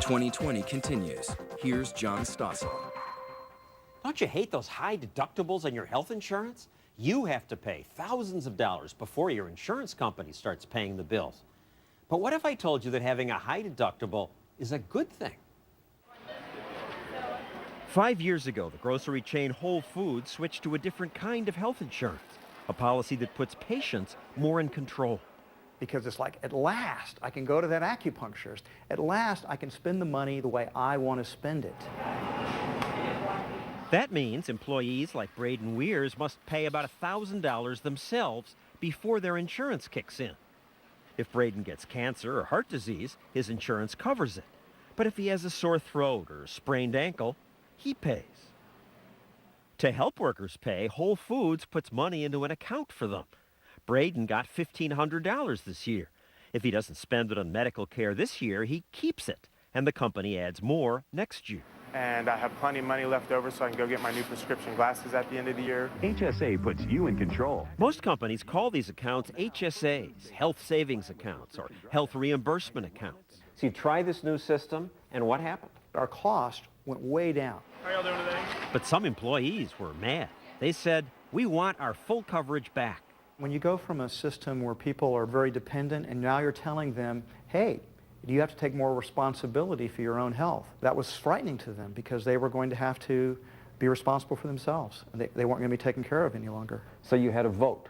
2020 continues. Here's John Stossl. Don't you hate those high deductibles on your health insurance? You have to pay thousands of dollars before your insurance company starts paying the bills. But what if I told you that having a high deductible is a good thing? 5 years ago, the grocery chain Whole Foods switched to a different kind of health insurance, a policy that puts patients more in control. Because it's like, at last, I can go to that acupuncturist. At last, I can spend the money the way I want to spend it. That means employees like Braden Weirs must pay about $1,000 themselves before their insurance kicks in. If Braden gets cancer or heart disease, his insurance covers it. But if he has a sore throat or a sprained ankle, he pays. To help workers pay, Whole Foods puts money into an account for them. Braden got $1,500 this year. If he doesn't spend it on medical care this year, he keeps it, and the company adds more next year. And I have plenty of money left over so I can go get my new prescription glasses at the end of the year. HSA puts you in control. Most companies call these accounts HSAs, health savings accounts, or health reimbursement accounts. So you try this new system, and what happened? Our cost went way down. How y'all doing today? But some employees were mad. They said, "We want our full coverage back." When you go from a system where people are very dependent and now you're telling them, hey, you have to take more responsibility for your own health. That was frightening to them because they were going to have to be responsible for themselves. They weren't going to be taken care of any longer. So you had a vote.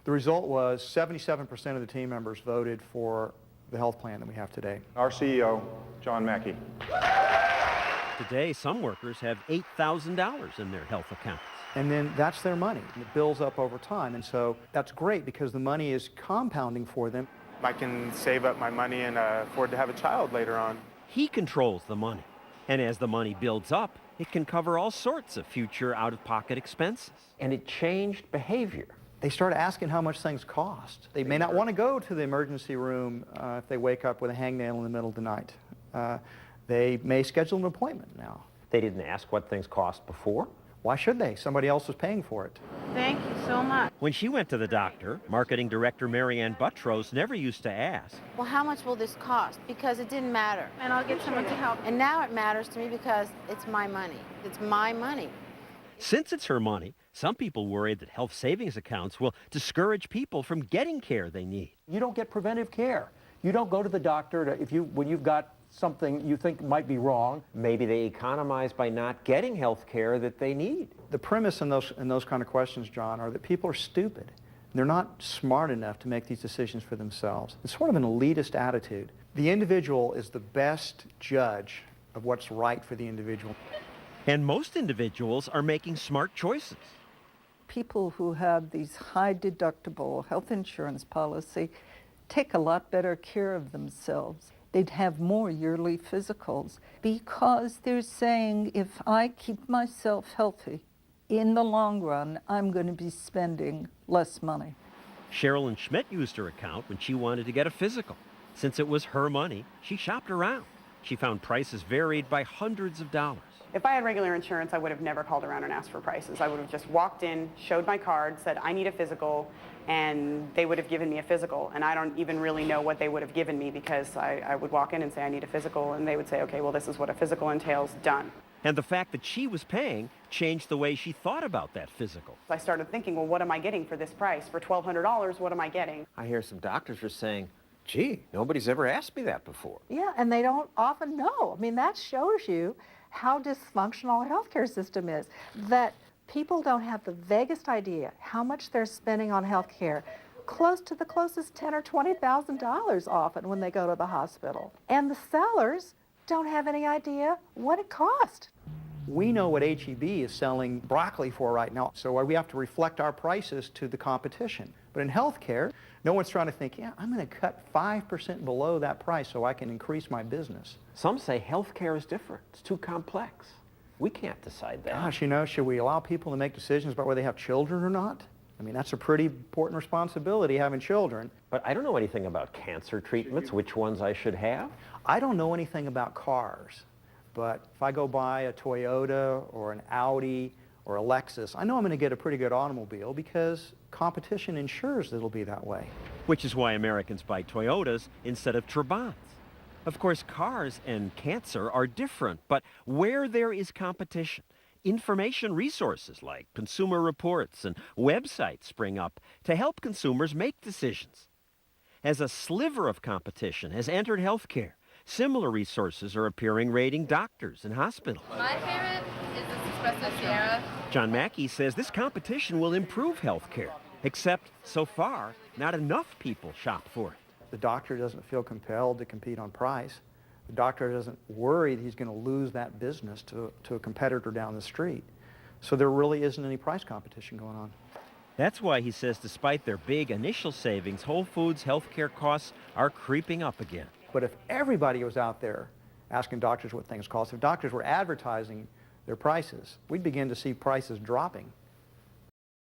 The result was 77% of the team members voted for the health plan that we have today. Our CEO, John Mackey. Today, some workers have $8,000 in their health accounts. And then that's their money. It builds up over time. And so that's great because the money is compounding for them. I can save up my money and afford to have a child later on. He controls the money. And as the money builds up, it can cover all sorts of future out-of-pocket expenses. And it changed behavior. They start asking how much things cost. They may not want to go to the emergency room if they wake up with a hangnail in the middle of the night. They may schedule an appointment now. They didn't ask what things cost before. Why should they? Somebody else is paying for it. Thank you so much. When she went to the doctor, marketing director Marianne Buttrose never used to ask. Well, how much will this cost? Because it didn't matter. And I'll get someone to help. And now it matters to me because it's my money. It's my money. Since it's her money, some people worried that health savings accounts will discourage people from getting care they need. You don't get preventive care. You don't go to the doctor when you've got something you think might be wrong. Maybe they economize by not getting health care that they need. The premise in those kind of questions, John, are that people are stupid. They're not smart enough to make these decisions for themselves. It's sort of an elitist attitude. The individual is the best judge of what's right for the individual. And most individuals are making smart choices. People who have these high deductible health insurance policy take a lot better care of themselves. They'd have more yearly physicals because they're saying if I keep myself healthy, in the long run, I'm going to be spending less money. Sherilyn Schmidt used her account when she wanted to get a physical. Since it was her money, she shopped around. She found prices varied by hundreds of dollars. If I had regular insurance, I would have never called around and asked for prices. I would have just walked in, showed my card, said, I need a physical, and they would have given me a physical. And I don't even really know what they would have given me because I would walk in and say, I need a physical, and they would say, okay, well, this is what a physical entails, done. And the fact that she was paying changed the way she thought about that physical. I started thinking, well, what am I getting for this price? For $1,200, what am I getting? I hear some doctors are saying, gee, nobody's ever asked me that before. Yeah, and they don't often know. I mean, that shows you how dysfunctional our healthcare system is, that people don't have the vaguest idea how much they're spending on healthcare, close to the closest $10,000 or $20,000 often when they go to the hospital. And the sellers don't have any idea what it cost. We know what H-E-B is selling broccoli for right now, so we have to reflect our prices to the competition. But in healthcare, no one's trying to think, yeah, I'm going to cut 5% below that price so I can increase my business. Some say healthcare is different. It's too complex. We can't decide that. Gosh, you know, should we allow people to make decisions about whether they have children or not? I mean, that's a pretty important responsibility, having children. But I don't know anything about cancer treatments, which ones I should have. I don't know anything about cars, but if I go buy a Toyota or an Audi or a Lexus, I know I'm going to get a pretty good automobile because competition ensures that it'll be that way. Which is why Americans buy Toyotas instead of Trabants. Of course, cars and cancer are different, but where there is competition, information resources like consumer reports and websites spring up to help consumers make decisions. As a sliver of competition has entered healthcare, similar resources are appearing rating doctors and hospitals. My favorite is this Espresso Sierra. John Mackey says this competition will improve healthcare, except so far, not enough people shop for it. The doctor doesn't feel compelled to compete on price. The doctor doesn't worry that he's going to lose that business to a competitor down the street. So there really isn't any price competition going on. That's why he says despite their big initial savings, Whole Foods healthcare costs are creeping up again. But if everybody was out there asking doctors what things cost, if doctors were advertising their prices, we'd begin to see prices dropping.